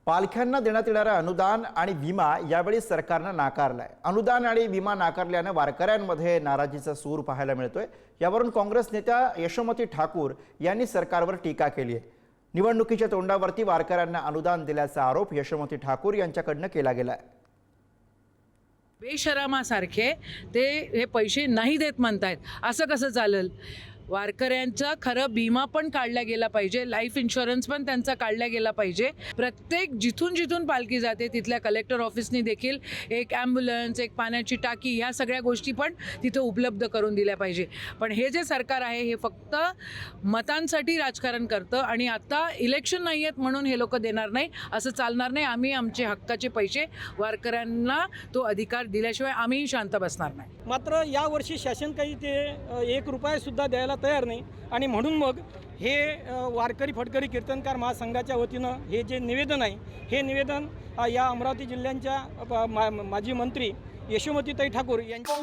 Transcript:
पालख्यांना देण्यात येणारं अनुदान आणि विमा यावेळी सरकारनं नाकारलाय। अनुदान आणि विमा नाकारल्याने वारकऱ्यांमध्ये नाराजीचा सूर पाहायला मिळतोय। यावरून काँग्रेस नेत्या यशोमती ठाकूर यांनी सरकारवर टीका केली आहे। निवडणुकीच्या तोंडावरती वारकऱ्यांना अनुदान दिल्याचा आरोप यशोमती ठाकूर यांच्याकडनं केला गेलाय। बेशरमासारखे ते हे पैसे नाही देत म्हणतायत, असं कसं चालेल? वारकऱ्यांचा खरं विमा पण काढला गेला पाहिजे, लाईफ इन्शुरन्स पण त्यांचा काढला गेला पाहिजे। प्रत्येक जिथून पालखी जाते तिथल्या कलेक्टर ऑफिसनी देखील एक ॲम्ब्युलन्स, एक पाण्याची टाकी, ह्या सगळ्या गोष्टी पण तिथं उपलब्ध करून दिल्या पाहिजे। पण हे जे सरकार आहे हे फक्त मतांसाठी राजकारण करतं आणि आता इलेक्शन नाही आहेत म्हणून हे लोक देणार नाही, असं चालणार नाही। आम्ही आमचे हक्काचे पैसे वारकऱ्यांना तो अधिकार दिल्याशिवाय आम्हीही शांत बसणार नाही। मात्र यावर्षी शासन काही ते 1 रुपया सुद्धा द्यायला तयार नाही आणि म्हणून मग हे वारकरी फडकरी कीर्तनकार महासंघाच्या वतीनं हे जे निवेदन आहे हे निवेदन या अमरावती जिल्ह्यांच्या माजी मंत्री यशोमतीताई ठाकूर यांच्या